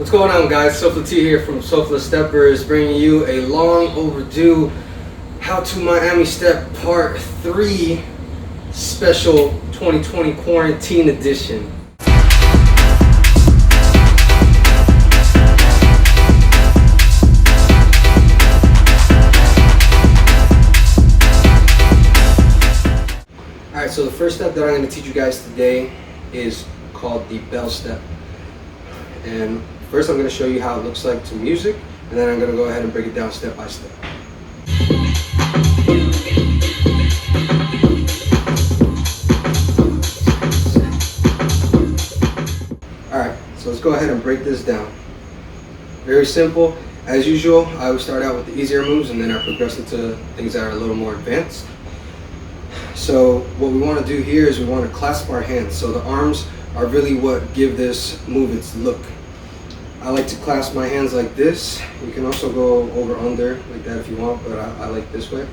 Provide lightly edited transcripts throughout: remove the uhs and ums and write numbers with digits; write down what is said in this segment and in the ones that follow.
What's going on, guys? Sofa T here from Sofa Steppers, bringing you a long overdue How to Miami Step Part 3 special 2020 quarantine edition. Alright, so the first step that I'm going to teach you guys today is called the bell step. And first I'm going to show you how it looks like to music, and then I'm going to go ahead and break it down step by step. Alright, so let's go ahead and break this down. Very simple. As usual, I always start out with the easier moves and then I progress into things that are a little more advanced. So what we want to do here is we want to clasp our hands. So the arms are really what give this move its look. I like to clasp my hands like this. You can also go over under like that if you want, but I like this way.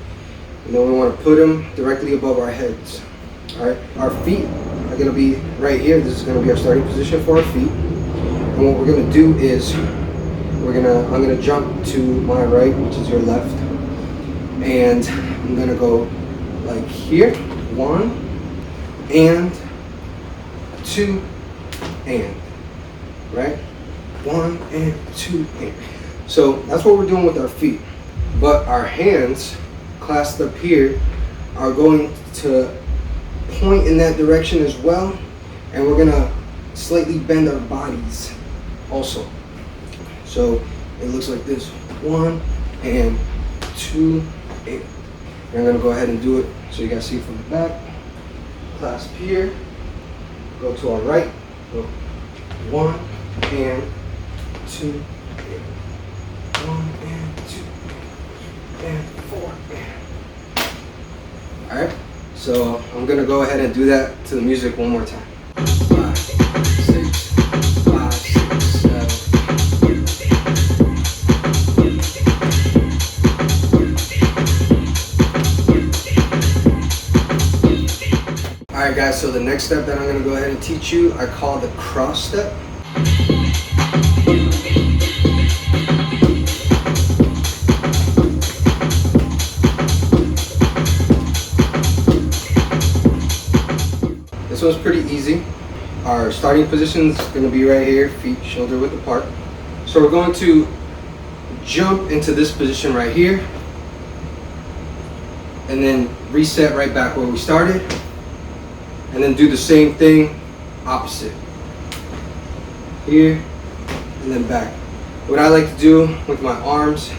And then we want to put them directly above our heads. Alright, our feet are going to be right here. This is going to be our starting position for our feet. And what we're going to do is I'm going to jump to my right, which is your left. And I'm going to go like here, 1 and 2 and, right? 1 and 2 and. So that's what we're doing with our feet. But our hands clasped up here are going to point in that direction as well, and we're gonna slightly bend our bodies also. So it looks like this: 1 and 2 and. I'm gonna go ahead and do it so you guys see from the back. Clasp here, go to our right, go 1 and 2 and 1 and 2 and 4 and. Alright, so I'm gonna go ahead and do that to the music one more time. 5, 6, 5, 6, 7. Alright guys, so the next step that I'm going to go ahead and teach you, I call the cross step. This one's pretty easy. Our starting position is going to be right here, feet shoulder width apart. So we're going to jump into this position right here, and then reset right back where we started. And then do the same thing opposite. Here and then back. What I like to do with my arms,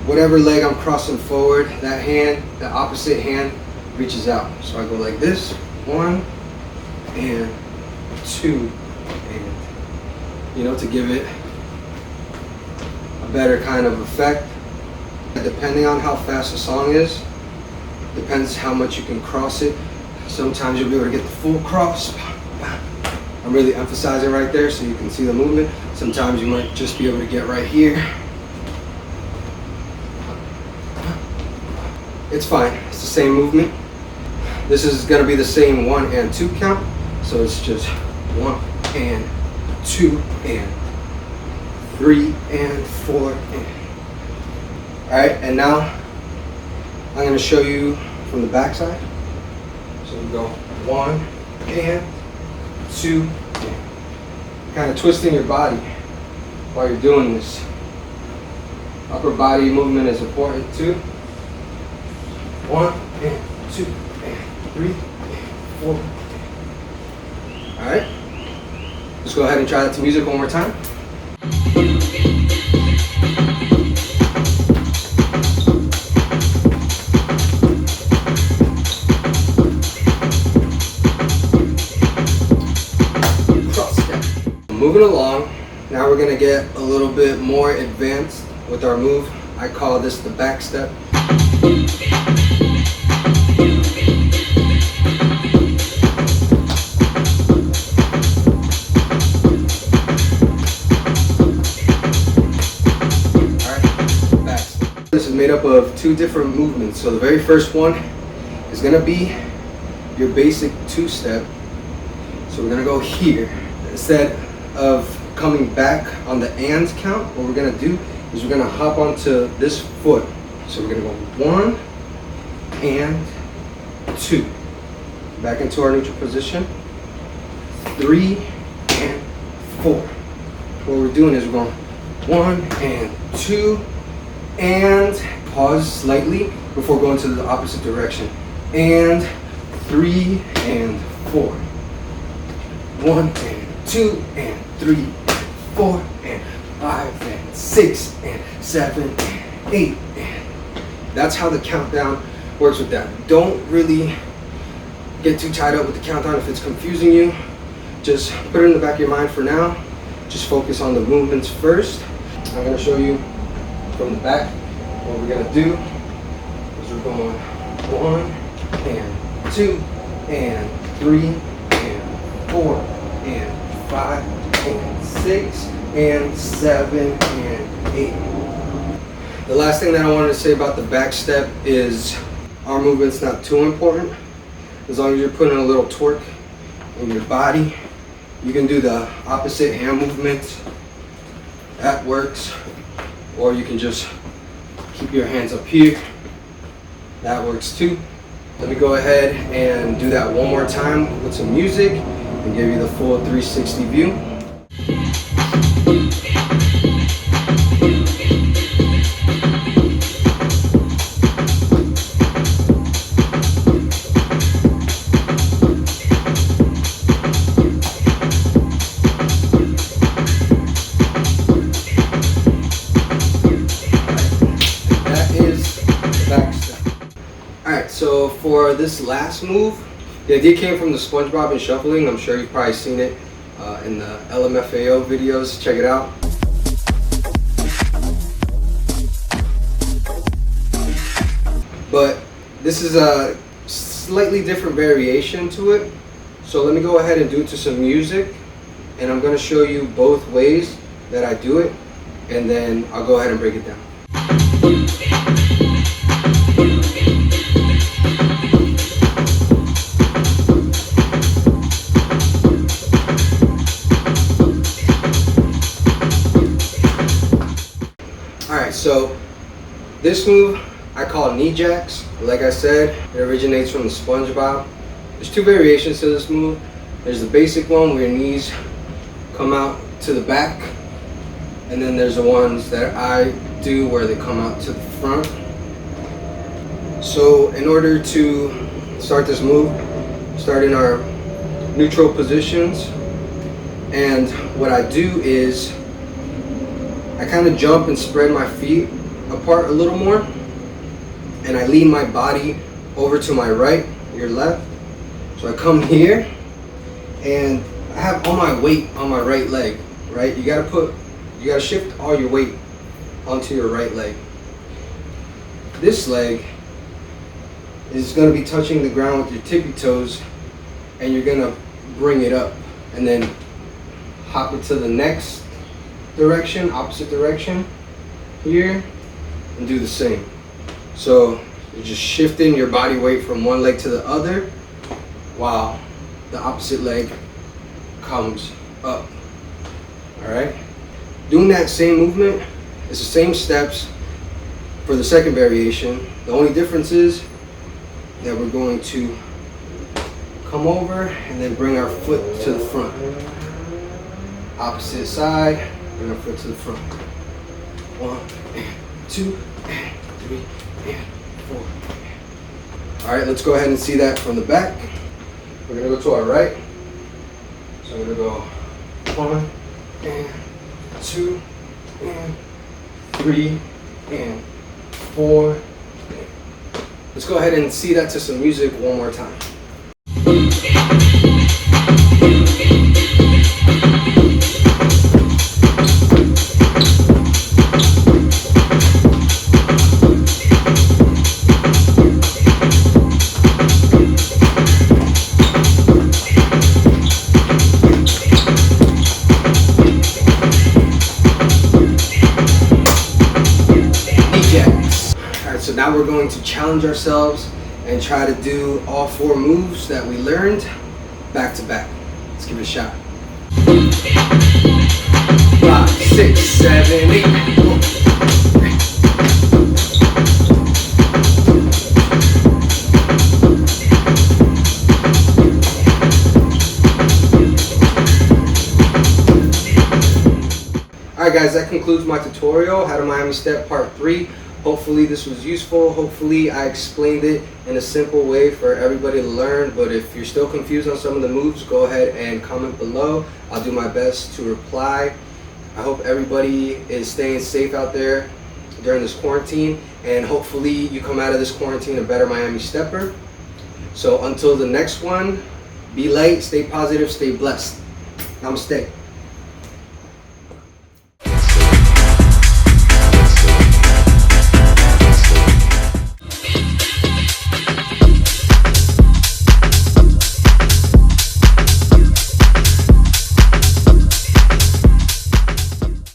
whatever leg I'm crossing forward, that hand, the opposite hand reaches out. So I go like this, 1 and 2 and, to give it a better kind of effect. Depending on how fast the song is, depends how much you can cross it. Sometimes you'll be able to get the full cross. I'm really emphasizing right there so you can see the movement. Sometimes you might just be able to get right here. It's fine, it's the same movement. This is going to be the same 1 and 2 count. So it's just 1 and 2 and 3 and 4 and. Alright, and now I'm going to show you from the back side. So we go 1 and 2 and. Kind of twisting your body while you're doing this. Upper body movement is important too. 1 and 2 and 3 and 4 and. Alright? Let's go ahead and try that to music one more time. Moving along, now we're going to get a little bit more advanced with our move. I call this the back step. Alright, back step. This is made up of 2 different movements. So the very first one is going to be your basic 2-step. So we're going to go here. Instead of coming back on the and count, what we're gonna do is we're gonna hop onto this foot. So we're gonna go 1 and 2. Back into our neutral position. 3 and 4. What we're doing is we're going 1 and 2 and pause slightly before going to the opposite direction. And 3 and 4. 1 and 2 and 3 and 4 and 5 and 6 and 7 and 8 and that's how the countdown works with that. Don't really get too tied up with the countdown if it's confusing you. Just put it in the back of your mind for now. Just focus on the movements first. I'm going to show you from the back. What we're going to do is we're going 1 and 2 and 3 and 4 and 5 and 6 and 7 and 8. The last thing that I wanted to say about the back step is arm movement's not too important. As long as you're putting a little torque in your body, you can do the opposite hand movement. That works. Or you can just keep your hands up here. That works too. Let me go ahead and do that one more time with some music and give you the full 360 view. So for this last move, the idea came from the SpongeBob and shuffling. I'm sure you've probably seen it in the LMFAO videos. Check it out. But this is a slightly different variation to it. So let me go ahead and do it to some music. And I'm going to show you both ways that I do it. And then I'll go ahead and break it down. So this move I call knee jacks. Like I said, it originates from the SpongeBob. There's two variations to this move. There's the basic one where your knees come out to the back, and then there's the ones that I do where they come out to the front. So in order to start this move, start in our neutral positions, and what I do is I kind of jump and spread my feet apart a little more, and I lean my body over to my right, your left. So I come here, and I have all my weight on my right leg, right? You gotta shift all your weight onto your right leg. This leg is gonna be touching the ground with your tippy toes, and you're gonna bring it up, and then hop it to the next direction, opposite direction here, and do the same. So you're just shifting your body weight from one leg to the other while the opposite leg comes up. All right, doing that same movement, it's the same steps for the second variation. The only difference is that we're going to come over and then bring our foot to the front. Opposite side, bring our foot to the front. 1 and 2 and 3 and 4. All right, let's go ahead and see that from the back. We're gonna go to our right. So I'm gonna go 1 and 2 and 3 and 4. Let's go ahead and see that to some music one more time. So now we're going to challenge ourselves and try to do all 4 moves that we learned back to back. Let's give it a shot. 5, 6, 7, 8. Alright guys, that concludes my tutorial, How to Miami Step Part 3. Hopefully this was useful. Hopefully I explained it in a simple way for everybody to learn. But if you're still confused on some of the moves, go ahead and comment below. I'll do my best to reply. I hope everybody is staying safe out there during this quarantine. And hopefully you come out of this quarantine a better Miami stepper. So until the next one, be light, stay positive, stay blessed. Namaste.